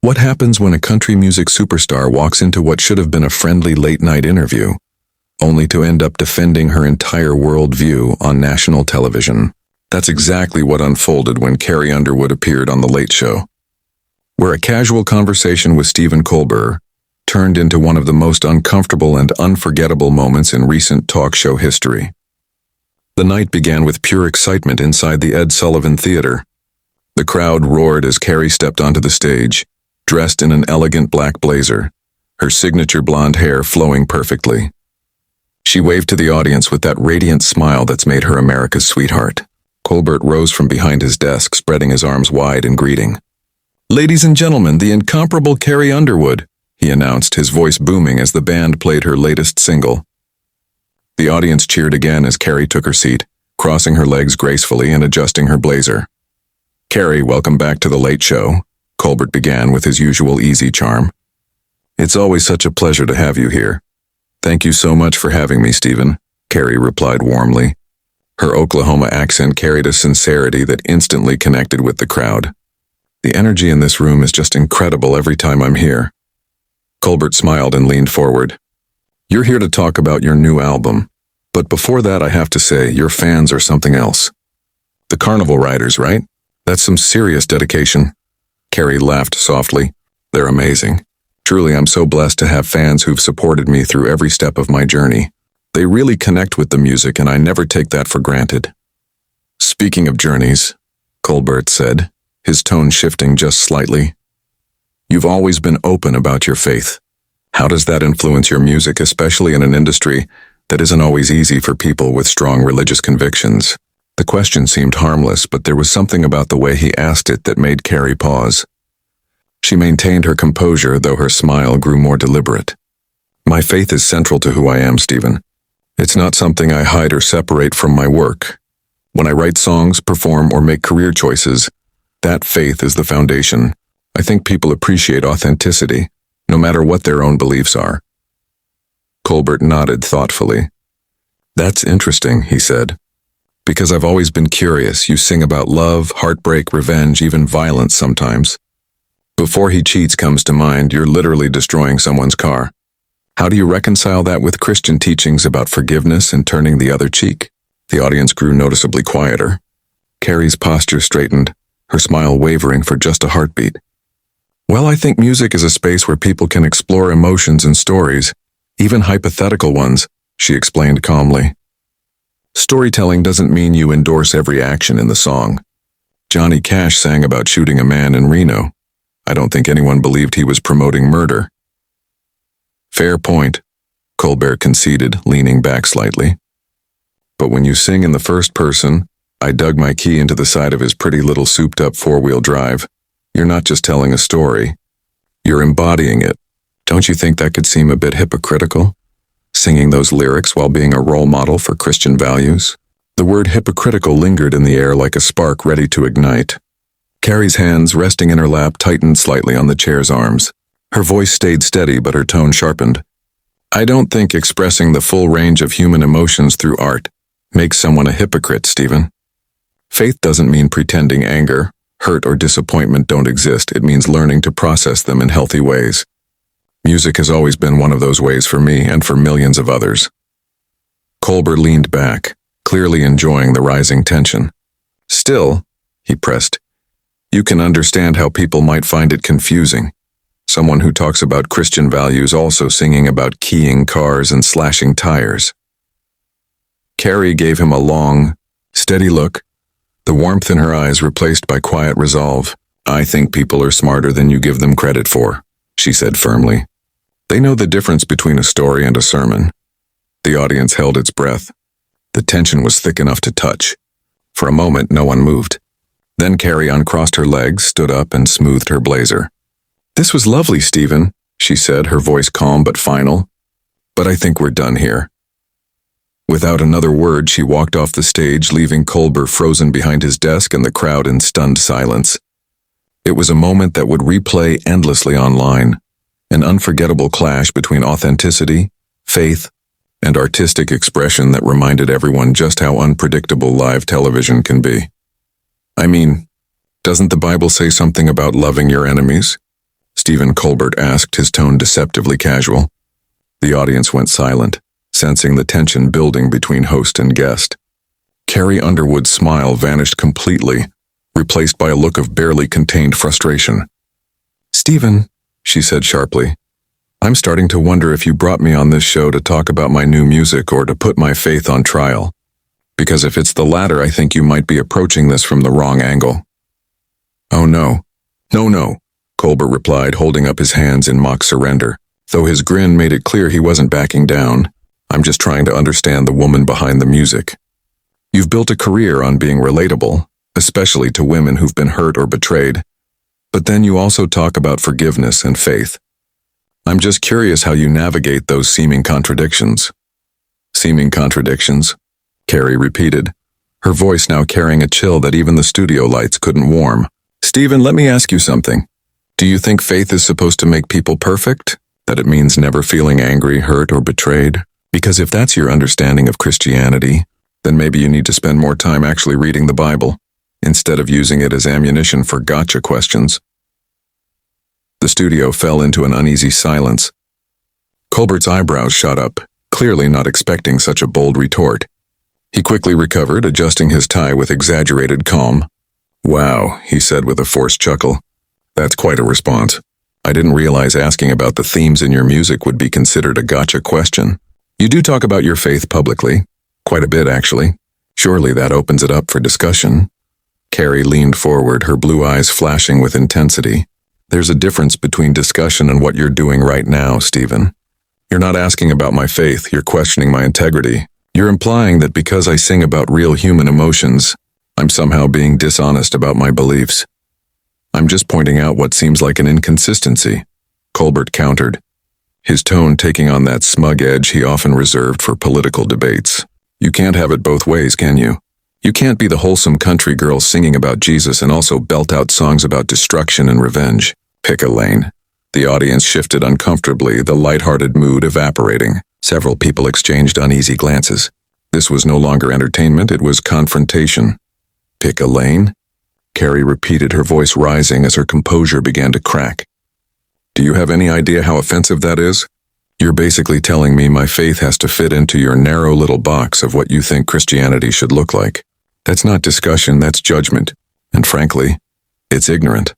What happens when a country music superstar walks into what should have been a friendly late-night interview, only to end up defending her entire worldview on national television? That's exactly what unfolded when Carrie Underwood appeared on The Late Show, where a casual conversation with Stephen Colbert turned into one of the most uncomfortable and unforgettable moments in recent talk show history. The night began with pure excitement inside the Ed Sullivan Theater. The crowd roared as Carrie stepped onto the stage, dressed in an elegant black blazer, her signature blonde hair flowing perfectly. She waved to the audience with that radiant smile that's made her America's sweetheart. Colbert rose from behind his desk, spreading his arms wide in greeting. "Ladies and gentlemen, the incomparable Carrie Underwood," he announced, his voice booming as the band played her latest single. The audience cheered again as Carrie took her seat, crossing her legs gracefully and adjusting her blazer. "Carrie, welcome back to The Late Show," Colbert began with his usual easy charm. "It's always such a pleasure to have you here." "Thank you so much for having me, Stephen," Carrie replied warmly. Her Oklahoma accent carried a sincerity that instantly connected with the crowd. "The energy in this room is just incredible every time I'm here." Colbert smiled and leaned forward. "You're here to talk about your new album, but before that I have to say your fans are something else. The Carnival Riders, right? That's some serious dedication." Carrie laughed softly. "They're amazing. Truly, I'm so blessed to have fans who've supported me through every step of my journey. They really connect with the music, and I never take that for granted." "Speaking of journeys," Colbert said, his tone shifting just slightly, "you've always been open about your faith. How does that influence your music, especially in an industry that isn't always easy for people with strong religious convictions?" The question seemed harmless, but there was something about the way he asked it that made Carrie pause. She maintained her composure, though her smile grew more deliberate. "My faith is central to who I am, Stephen. It's not something I hide or separate from my work. When I write songs, perform, or make career choices, that faith is the foundation. I think people appreciate authenticity, no matter what their own beliefs are." Colbert nodded thoughtfully. "That's interesting," he said. "Because I've always been curious. You sing about love, heartbreak, revenge, even violence sometimes. Before He Cheats comes to mind, you're literally destroying someone's car. How do you reconcile that with Christian teachings about forgiveness and turning the other cheek?" The audience grew noticeably quieter. Carrie's posture straightened, her smile wavering for just a heartbeat. "Well, I think music is a space where people can explore emotions and stories, even hypothetical ones," she explained calmly. "Storytelling doesn't mean you endorse every action in the song. Johnny Cash sang about shooting a man in Reno. I don't think anyone believed he was promoting murder." "Fair point," Colbert conceded, leaning back slightly. "But when you sing in the first person, I dug my key into the side of his pretty little souped-up four-wheel drive. You're not just telling a story. You're embodying it. Don't you think that could seem a bit hypocritical? Singing those lyrics while being a role model for Christian values?" The word hypocritical lingered in the air like a spark ready to ignite. Carrie's hands, resting in her lap, tightened slightly on the chair's arms. Her voice stayed steady, but her tone sharpened. "I don't think expressing the full range of human emotions through art makes someone a hypocrite, Stephen. Faith doesn't mean pretending anger, hurt, or disappointment don't exist. It means learning to process them in healthy ways. Music has always been one of those ways for me and for millions of others." Colbert leaned back, clearly enjoying the rising tension. "Still," he pressed, "you can understand how people might find it confusing. Someone who talks about Christian values also singing about keying cars and slashing tires." Carrie gave him a long, steady look, the warmth in her eyes replaced by quiet resolve. "I think people are smarter than you give them credit for," she said firmly. "They know the difference between a story and a sermon." The audience held its breath. The tension was thick enough to touch. For a moment, no one moved. Then Carrie uncrossed her legs, stood up, and smoothed her blazer. "This was lovely, Stephen," she said, her voice calm but final. "But I think we're done here." Without another word, she walked off the stage, leaving Colbert frozen behind his desk and the crowd in stunned silence. It was a moment that would replay endlessly online, an unforgettable clash between authenticity, faith, and artistic expression that reminded everyone just how unpredictable live television can be. I mean, doesn't the Bible say something about loving your enemies? Stephen Colbert asked, his tone deceptively casual. The audience went silent, sensing the tension building between host and guest. Carrie Underwood's smile vanished completely, replaced by a look of barely contained frustration. "Stephen," she said sharply, "I'm starting to wonder if you brought me on this show to talk about my new music or to put my faith on trial. Because if it's the latter, I think you might be approaching this from the wrong angle." "Oh no. No," Colbert replied, holding up his hands in mock surrender, though his grin made it clear he wasn't backing down. "I'm just trying to understand the woman behind the music. You've built a career on being relatable, especially to women who've been hurt or betrayed. But then you also talk about forgiveness and faith. I'm just curious how you navigate those seeming contradictions." "Seeming contradictions?" Carrie repeated, her voice now carrying a chill that even the studio lights couldn't warm. "Stephen, let me ask you something. Do you think faith is supposed to make people perfect? That it means never feeling angry, hurt, or betrayed? Because if that's your understanding of Christianity, then maybe you need to spend more time actually reading the Bible, instead of using it as ammunition for gotcha questions." The studio fell into an uneasy silence. Colbert's eyebrows shot up, clearly not expecting such a bold retort. He quickly recovered, adjusting his tie with exaggerated calm. "Wow," he said with a forced chuckle. "That's quite a response. I didn't realize asking about the themes in your music would be considered a gotcha question. You do talk about your faith publicly. Quite a bit, actually. Surely that opens it up for discussion." Carrie leaned forward, her blue eyes flashing with intensity. "There's a difference between discussion and what you're doing right now, Stephen. You're not asking about my faith, you're questioning my integrity. You're implying that because I sing about real human emotions, I'm somehow being dishonest about my beliefs. I'm just pointing out what seems like an inconsistency," Colbert countered, his tone taking on that smug edge he often reserved for political debates. "You can't have it both ways, can you? You can't be the wholesome country girl singing about Jesus and also belt out songs about destruction and revenge. Pick a lane." The audience shifted uncomfortably, the lighthearted mood evaporating. Several people exchanged uneasy glances. This was no longer entertainment, it was confrontation. "Pick a lane?" Carrie repeated, her voice rising as her composure began to crack. "Do you have any idea how offensive that is? You're basically telling me my faith has to fit into your narrow little box of what you think Christianity should look like. That's not discussion, that's judgment. And frankly, it's ignorant."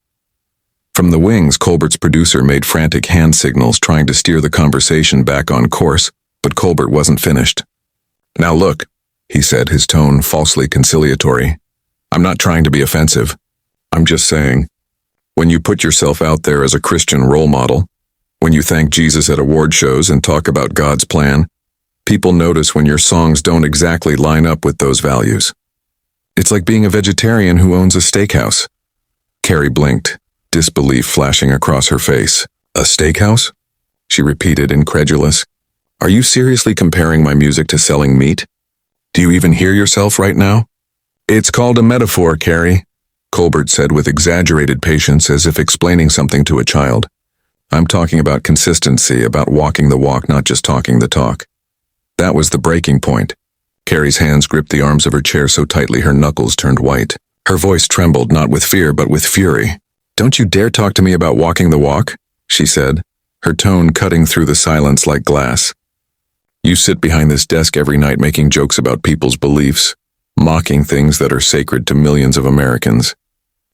From the wings, Colbert's producer made frantic hand signals trying to steer the conversation back on course, but Colbert wasn't finished. "Now look," he said, his tone falsely conciliatory. "I'm not trying to be offensive. I'm just saying, when you put yourself out there as a Christian role model, when you thank Jesus at award shows and talk about God's plan, people notice when your songs don't exactly line up with those values. It's like being a vegetarian who owns a steakhouse." Carrie blinked, disbelief flashing across her face. "A steakhouse?" she repeated, incredulous. "Are you seriously comparing my music to selling meat? Do you even hear yourself right now?" "It's called a metaphor, Carrie," Colbert said with exaggerated patience, as if explaining something to a child. "I'm talking about consistency, about walking the walk, not just talking the talk." That was the breaking point. Carrie's hands gripped the arms of her chair so tightly her knuckles turned white. Her voice trembled, not with fear but with fury. "Don't you dare talk to me about walking the walk," she said, her tone cutting through the silence like glass. "You sit behind this desk every night making jokes about people's beliefs, mocking things that are sacred to millions of Americans.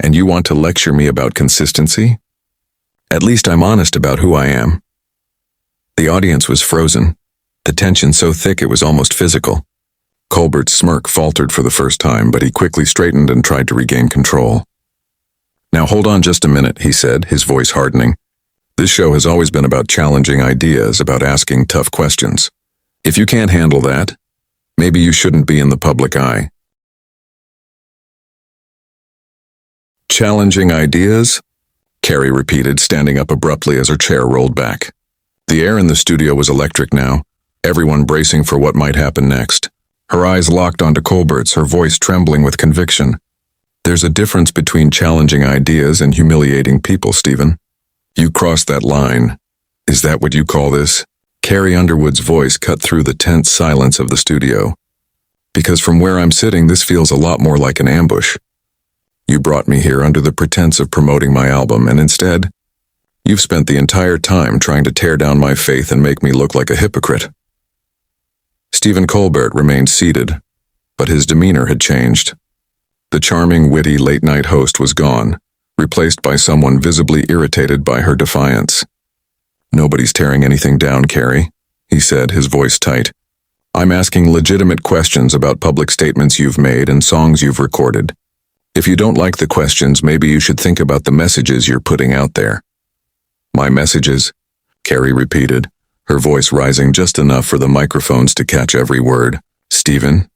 And you want to lecture me about consistency? At least I'm honest about who I am." The audience was frozen, the tension so thick it was almost physical. Colbert's smirk faltered for the first time, but he quickly straightened and tried to regain control. "Now hold on just a minute," he said, his voice hardening. "This show has always been about challenging ideas, about asking tough questions. If you can't handle that, maybe you shouldn't be in the public eye." "Challenging ideas?" Carrie repeated, standing up abruptly as her chair rolled back. The air in the studio was electric now, everyone bracing for what might happen next. Her eyes locked onto Colbert's, her voice trembling with conviction. "There's a difference between challenging ideas and humiliating people, Stephen. You crossed that line. Is that what you call this?" Carrie Underwood's voice cut through the tense silence of the studio. "Because from where I'm sitting, this feels a lot more like an ambush. You brought me here under the pretense of promoting my album, and instead, You've spent the entire time trying to tear down my faith and make me look like a hypocrite." Stephen Colbert remained seated, but his demeanor had changed. The charming, witty late-night host was gone, replaced by someone visibly irritated by her defiance. "Nobody's tearing anything down, Carrie," he said, his voice tight. "I'm asking legitimate questions about public statements you've made and songs you've recorded. If you don't like the questions, maybe you should think about the messages you're putting out there." "My messages?" Carrie repeated, her voice rising just enough for the microphones to catch every word. "Stephen,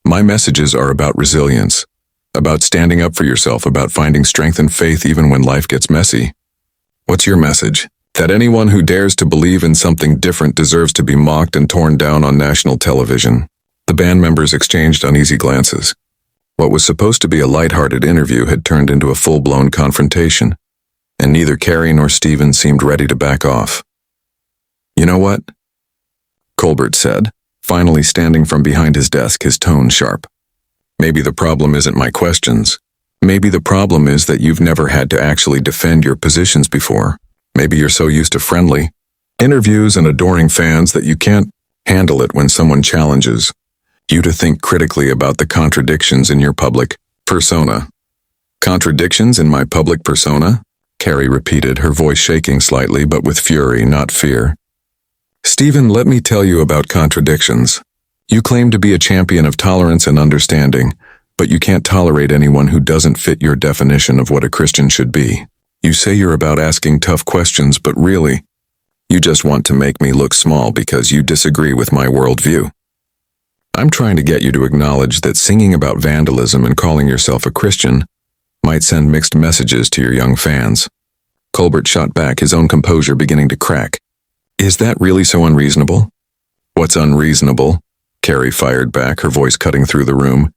my messages are about resilience, about standing up for yourself, about finding strength and faith even when life gets messy." "What's your message?" "That anyone who dares to believe in something different deserves to be mocked and torn down on national television." The band members exchanged uneasy glances. What was supposed to be a lighthearted interview had turned into a full-blown confrontation, and neither Carrie nor Stephen seemed ready to back off. "You know what?" Colbert said, finally standing from behind his desk, his tone sharp. "Maybe the problem isn't my questions. Maybe the problem is that you've never had to actually defend your positions before. Maybe you're so used to friendly interviews and adoring fans that you can't handle it when someone challenges you to think critically about the contradictions in your public persona." "Contradictions in my public persona?" Carrie repeated, her voice shaking slightly but with fury, not fear. "Stephen, let me tell you about contradictions. You claim to be a champion of tolerance and understanding, but you can't tolerate anyone who doesn't fit your definition of what a Christian should be. You say you're about asking tough questions, but really, you just want to make me look small because you disagree with my worldview. I'm trying to get you to acknowledge that singing about vandalism and calling yourself a Christian might send mixed messages to your young fans." Colbert shot back, his own composure beginning to crack. "Is that really so unreasonable?" "What's unreasonable?" Carrie fired back, her voice cutting through the room.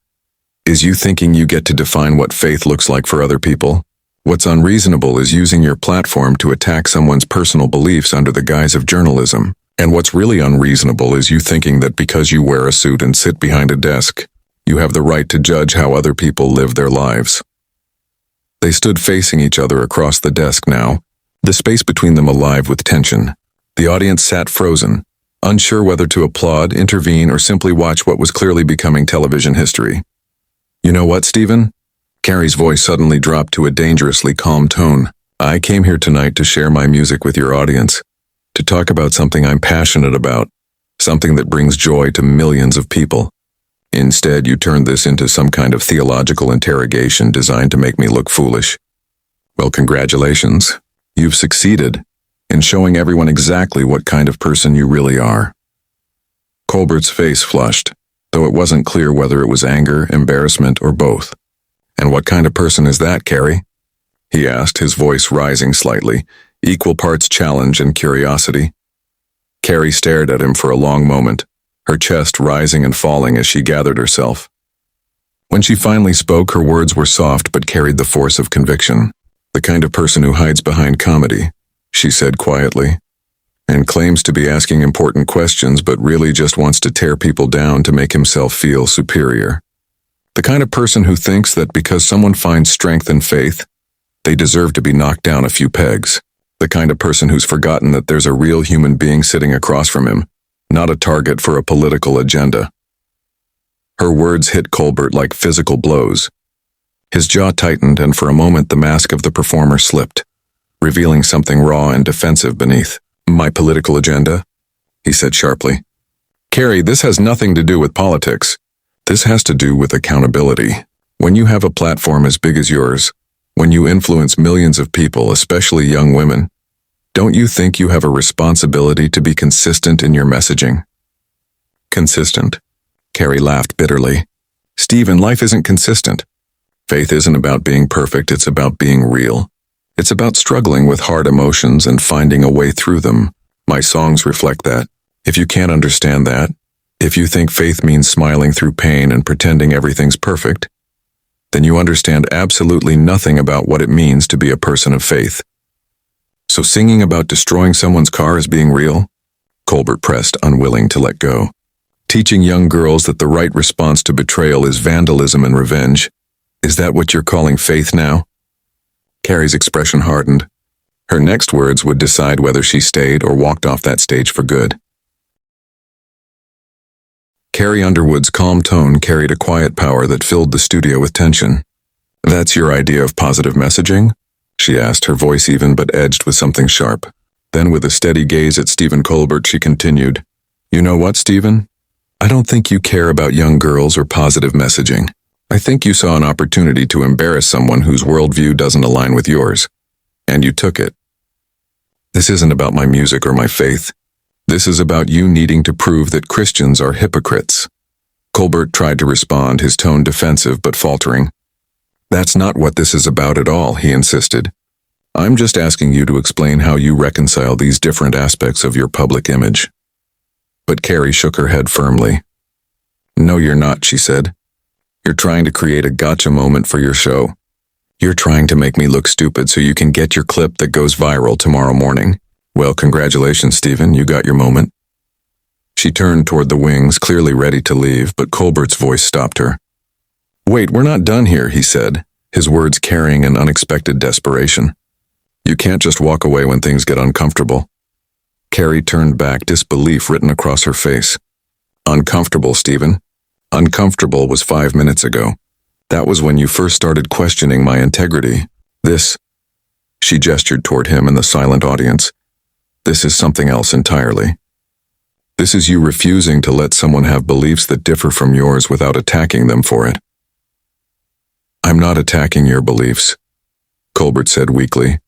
"Is you thinking you get to define what faith looks like for other people? What's unreasonable is using your platform to attack someone's personal beliefs under the guise of journalism. And what's really unreasonable is you thinking that because you wear a suit and sit behind a desk, you have the right to judge how other people live their lives." They stood facing each other across the desk now, the space between them alive with tension. The audience sat frozen, unsure whether to applaud, intervene, or simply watch what was clearly becoming television history. "You know what, Stephen?" Carrie's voice suddenly dropped to a dangerously calm tone. "I came here tonight to share my music with your audience, to talk about something I'm passionate about, something that brings joy to millions of people. Instead, you turned this into some kind of theological interrogation designed to make me look foolish. Well, congratulations. You've succeeded in showing everyone exactly what kind of person you really are." Colbert's face flushed, though it wasn't clear whether it was anger, embarrassment, or both. "And what kind of person is that, Carrie?" he asked, his voice rising slightly, equal parts challenge and curiosity. Carrie stared at him for a long moment, her chest rising and falling as she gathered herself. When she finally spoke, her words were soft but carried the force of conviction. "The kind of person who hides behind comedy," she said quietly, "and claims to be asking important questions but really just wants to tear people down to make himself feel superior. The kind of person who thinks that because someone finds strength and faith, they deserve to be knocked down a few pegs. The kind of person who's forgotten that there's a real human being sitting across from him, not a target for a political agenda." Her words hit Colbert like physical blows. His jaw tightened, and for a moment the mask of the performer slipped, revealing something raw and defensive beneath. "My political agenda?" he said sharply. "Carrie, this has nothing to do with politics. This has to do with accountability. When you have a platform as big as yours, when you influence millions of people, especially young women, don't you think you have a responsibility to be consistent in your messaging?" "Consistent?" Carrie laughed bitterly. "Stephen, life isn't consistent. Faith isn't about being perfect, it's about being real. It's about struggling with hard emotions and finding a way through them. My songs reflect that. If you can't understand that, if you think faith means smiling through pain and pretending everything's perfect, then you understand absolutely nothing about what it means to be a person of faith. So singing about destroying someone's car as being real?" Colbert pressed, unwilling to let go. "Teaching young girls that the right response to betrayal is vandalism and revenge. Is that what you're calling faith now?" Carrie's expression hardened. Her next words would decide whether she stayed or walked off that stage for good. Carrie Underwood's calm tone carried a quiet power that filled the studio with tension. "That's your idea of positive messaging?" she asked, her voice even but edged with something sharp. Then with a steady gaze at Stephen Colbert, she continued, "You know what, Stephen? I don't think you care about young girls or positive messaging. I think you saw an opportunity to embarrass someone whose worldview doesn't align with yours. And you took it. This isn't about my music or my faith. This is about you needing to prove that Christians are hypocrites." Colbert tried to respond, his tone defensive but faltering. "That's not what this is about at all," he insisted. "I'm just asking you to explain how you reconcile these different aspects of your public image." But Carrie shook her head firmly. "No, you're not," she said. "You're trying to create a gotcha moment for your show. You're trying to make me look stupid so you can get your clip that goes viral tomorrow morning. Well, congratulations, Stephen, you got your moment." She turned toward the wings, clearly ready to leave, but Colbert's voice stopped her. "Wait, we're not done here," he said, his words carrying an unexpected desperation. "You can't just walk away when things get uncomfortable." Carrie turned back, disbelief written across her face. "Uncomfortable, Stephen? Uncomfortable was 5 minutes ago. That was when you first started questioning my integrity. This," she gestured toward him and the silent audience, "this is something else entirely. This is you refusing to let someone have beliefs that differ from yours without attacking them for it." "I'm not attacking your beliefs," Colbert said weakly.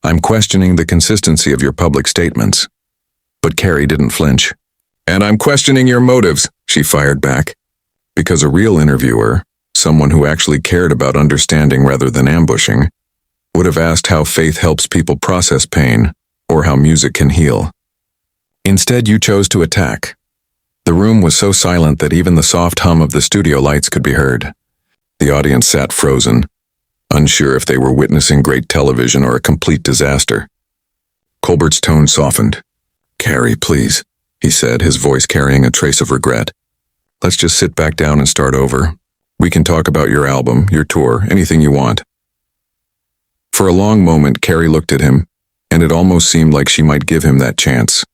"I'm questioning the consistency of your public statements." But Carrie didn't flinch. "And I'm questioning your motives," she fired back. Because a real interviewer, someone who actually cared about understanding rather than ambushing, would have asked how faith helps people process pain, or how music can heal. Instead, you chose to attack. The room was so silent that even the soft hum of the studio lights could be heard. The audience sat frozen, unsure if they were witnessing great television or a complete disaster. Colbert's tone softened. "Carrie, please," he said, his voice carrying a trace of regret. "Let's just sit back down and start over. We can talk about your album, your tour, anything you want." For a long moment, Carrie looked at him, and it almost seemed like she might give him that chance.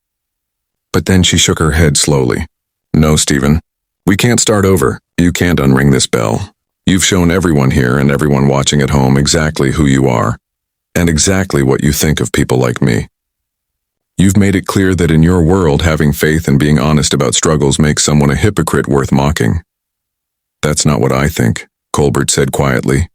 But then she shook her head slowly. "No, Stephen. We can't start over. You can't unring this bell. You've shown everyone here and everyone watching at home exactly who you are, and exactly what you think of people like me. You've made it clear that in your world, having faith and being honest about struggles makes someone a hypocrite worth mocking." "That's not what I think," Colbert said quietly.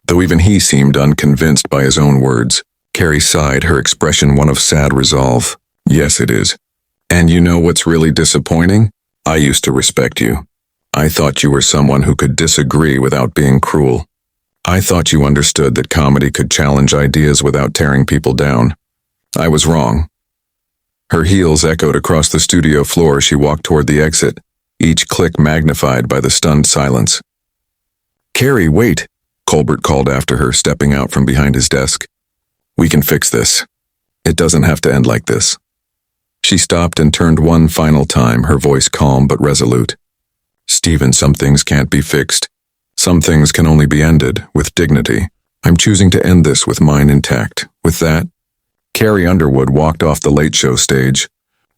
Though even he seemed unconvinced by his own words, Carrie sighed, her expression one of sad resolve. "Yes, it is. And you know what's really disappointing? I used to respect you. I thought you were someone who could disagree without being cruel. I thought you understood that comedy could challenge ideas without tearing people down. I was wrong." Her heels echoed across the studio floor as she walked toward the exit, each click magnified by the stunned silence. "Carrie, wait," Colbert called after her, stepping out from behind his desk. "We can fix this. It doesn't have to end like this." She stopped and turned one final time, her voice calm but resolute. "Stephen, some things can't be fixed. Some things can only be ended, with dignity. I'm choosing to end this with mine intact." With that, Carrie Underwood walked off the Late Show stage,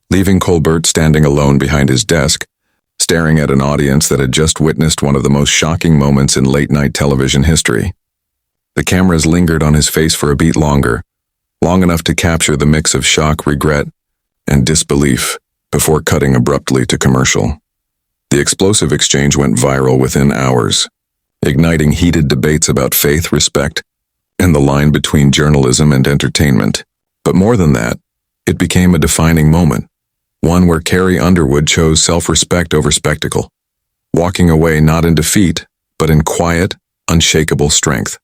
leaving Colbert standing alone behind his desk, staring at an audience that had just witnessed one of the most shocking moments in late-night television history. The cameras lingered on his face for a beat longer, long enough to capture the mix of shock, regret, and disbelief, before cutting abruptly to commercial. The explosive exchange went viral within hours, igniting heated debates about faith, respect, and the line between journalism and entertainment. But more than that, it became a defining moment, one where Carrie Underwood chose self-respect over spectacle, walking away not in defeat, but in quiet, unshakable strength.